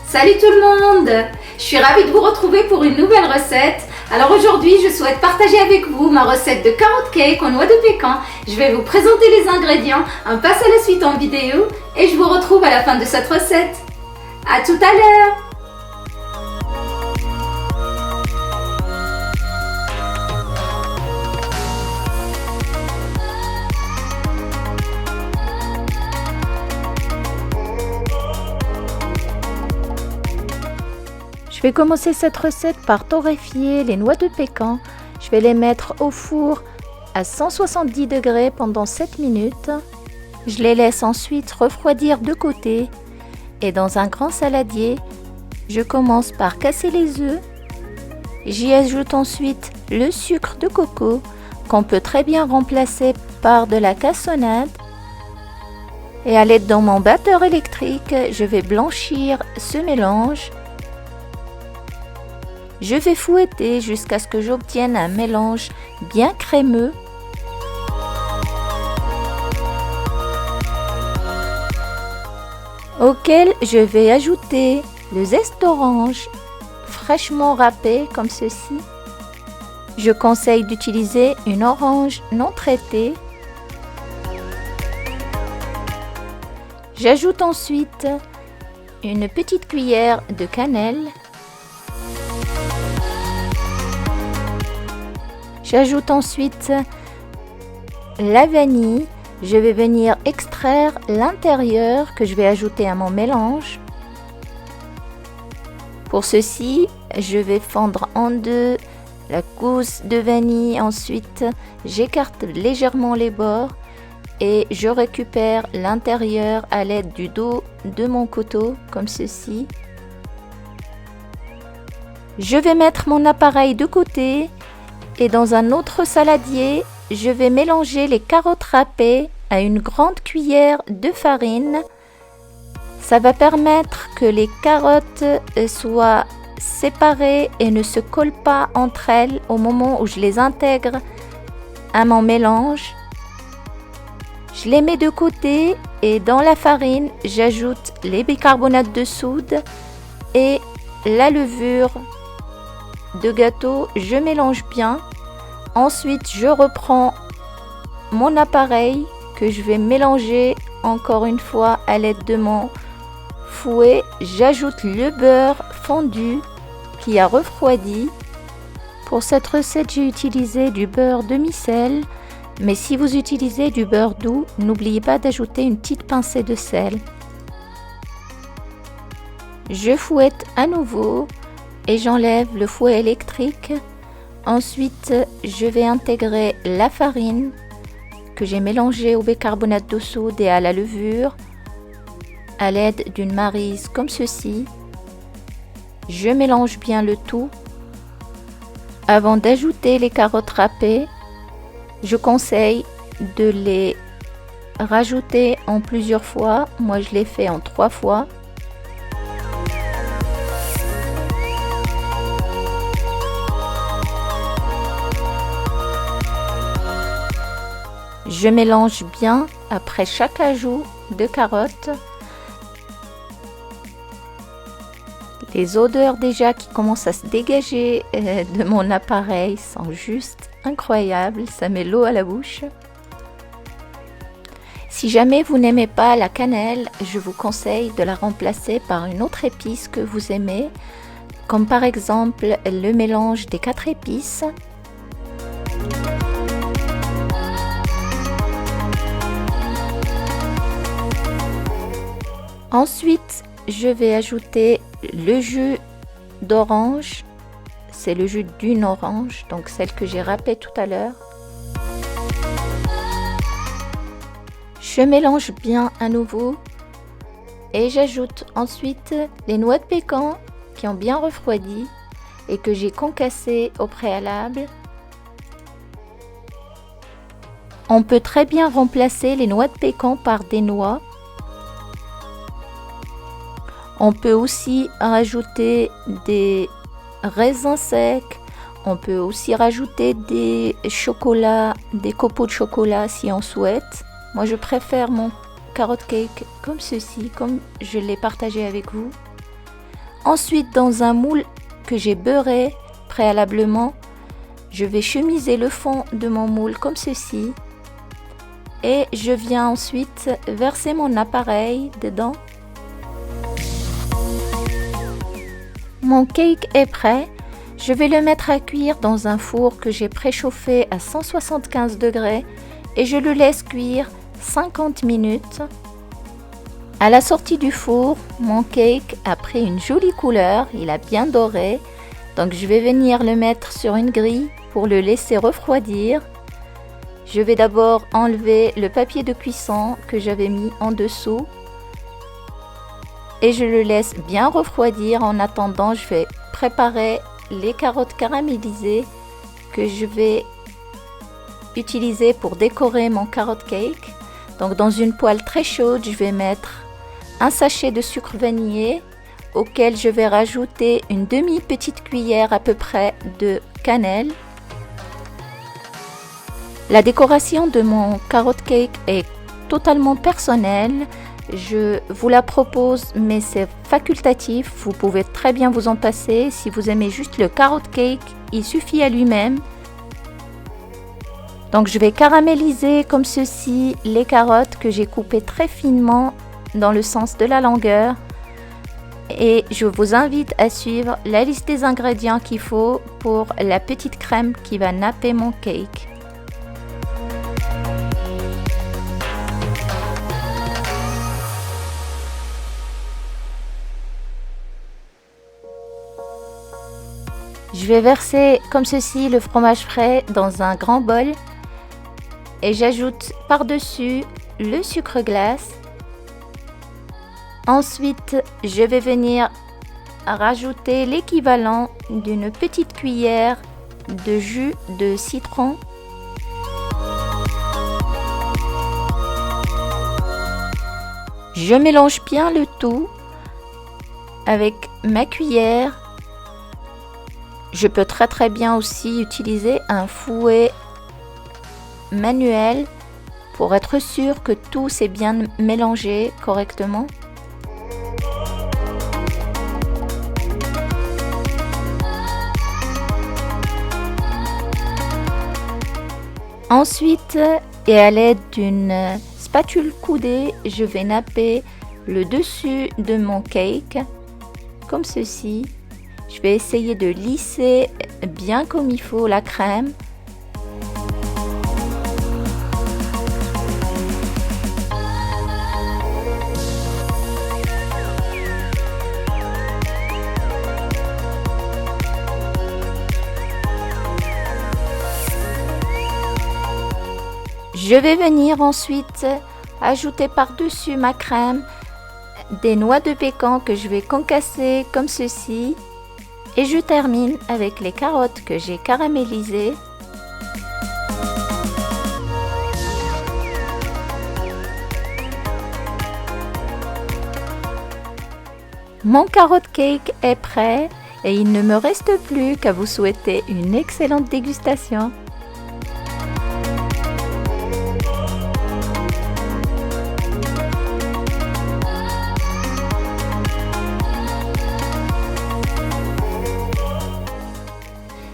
Salut tout le monde! Je suis ravie de vous retrouver pour une nouvelle recette. Alors aujourd'hui, je souhaite partager avec vous ma recette de carotte cake aux noix de pécan. Je vais vous présenter les ingrédients, on passe à la suite en vidéo et je vous retrouve à la fin de cette recette. À tout à l'heure! Je vais commencer cette recette par torréfier les noix de pécan. Je vais les mettre au four à 170 degrés pendant 7 minutes. Je les laisse ensuite refroidir de côté. Et dans un grand saladier, je commence par casser les œufs. J'y ajoute ensuite le sucre de coco qu'on peut très bien remplacer par de la cassonade. Et à l'aide de mon batteur électrique, je vais blanchir ce mélange. Je vais fouetter jusqu'à ce que j'obtienne un mélange bien crémeux. Auquel je vais ajouter le zeste d'orange fraîchement râpé comme ceci. Je conseille d'utiliser une orange non traitée. J'ajoute ensuite une petite cuillère de cannelle. J'ajoute ensuite la vanille. Je vais venir extraire l'intérieur que je vais ajouter à mon mélange. Pour ceci, je vais fendre en deux la gousse de vanille. Ensuite, j'écarte légèrement les bords et je récupère l'intérieur à l'aide du dos de mon couteau, comme ceci. Je vais mettre mon appareil de côté. Et dans un autre saladier, je vais mélanger les carottes râpées à une grande cuillère de farine. Ça va permettre que les carottes soient séparées et ne se collent pas entre elles au moment où je les intègre à mon mélange. Je les mets de côté et dans la farine, j'ajoute les bicarbonates de soude et la levure de gâteau. Je mélange bien. Ensuite, je reprends mon appareil que je vais mélanger encore une fois à l'aide de mon fouet. J'ajoute le beurre fondu qui a refroidi. Pour cette recette, j'ai utilisé du beurre demi-sel, mais si vous utilisez du beurre doux, n'oubliez pas d'ajouter une petite pincée de sel. Je fouette à nouveau et j'enlève le fouet électrique. Ensuite, je vais intégrer la farine que j'ai mélangée au bicarbonate de soude et à la levure à l'aide d'une maryse comme ceci. Je mélange bien le tout. Avant d'ajouter les carottes râpées, je conseille de les rajouter en plusieurs fois. Moi, je l'ai fait en 3 fois. Je mélange bien après chaque ajout de carottes. Les odeurs déjà qui commencent à se dégager de mon appareil sont juste incroyables, ça met l'eau à la bouche. Si jamais vous n'aimez pas la cannelle, je vous conseille de la remplacer par une autre épice que vous aimez, comme par exemple le mélange des 4 épices. Ensuite, je vais ajouter le jus d'orange. C'est le jus d'une orange, donc celle que j'ai râpée tout à l'heure. Je mélange bien à nouveau et j'ajoute ensuite les noix de pécan qui ont bien refroidi et que j'ai concassées au préalable. On peut très bien remplacer les noix de pécan par des noix. On peut aussi rajouter des raisins secs. On peut aussi rajouter des chocolats, des copeaux de chocolat si on souhaite. Moi, je préfère mon carotte cake comme ceci, comme je l'ai partagé avec vous. Ensuite, dans un moule que j'ai beurré préalablement, je vais chemiser le fond de mon moule comme ceci. Et je viens ensuite verser mon appareil dedans. Mon cake est prêt. Je vais le mettre à cuire dans un four que j'ai préchauffé à 175 degrés et je le laisse cuire 50 minutes. À la sortie du four, mon cake a pris une jolie couleur, il a bien doré. Donc je vais venir le mettre sur une grille pour le laisser refroidir. Je vais d'abord enlever le papier de cuisson que j'avais mis en dessous. Et je le laisse bien refroidir. En attendant, je vais préparer les carottes caramélisées que je vais utiliser pour décorer mon carrot cake. Donc dans une poêle très chaude, je vais mettre un sachet de sucre vanillé auquel je vais rajouter une demi-petite cuillère à peu près de cannelle. La décoration de mon carrot cake est totalement personnelle. Je vous la propose, mais c'est facultatif. Vous pouvez très bien vous en passer. Si vous aimez juste le carrot cake, il suffit à lui-même. Donc je vais caraméliser comme ceci les carottes que j'ai coupées très finement dans le sens de la longueur. Et je vous invite à suivre la liste des ingrédients qu'il faut pour la petite crème qui va napper mon cake. Je vais verser comme ceci le fromage frais dans un grand bol et j'ajoute par-dessus le sucre glace. Ensuite, je vais venir rajouter l'équivalent d'une petite cuillère de jus de citron. Je mélange bien le tout avec ma cuillère. Je peux très bien aussi utiliser un fouet manuel pour être sûr que tout s'est bien mélangé correctement. Ensuite, et à l'aide d'une spatule coudée, je vais napper le dessus de mon cake comme ceci. Je vais essayer de lisser bien comme il faut la crème. Je vais venir ensuite ajouter par-dessus ma crème des noix de pécan que je vais concasser comme ceci. Et je termine avec les carottes que j'ai caramélisées. Mon carrot cake est prêt et il ne me reste plus qu'à vous souhaiter une excellente dégustation.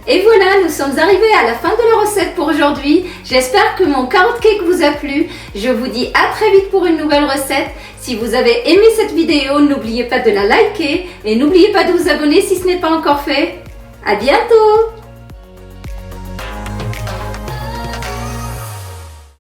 Et voilà, nous sommes arrivés à la fin de la recette pour aujourd'hui. J'espère que mon carrot cake vous a plu. Je vous dis à très vite pour une nouvelle recette. Si vous avez aimé cette vidéo, n'oubliez pas de la liker et n'oubliez pas de vous abonner si ce n'est pas encore fait. À bientôt!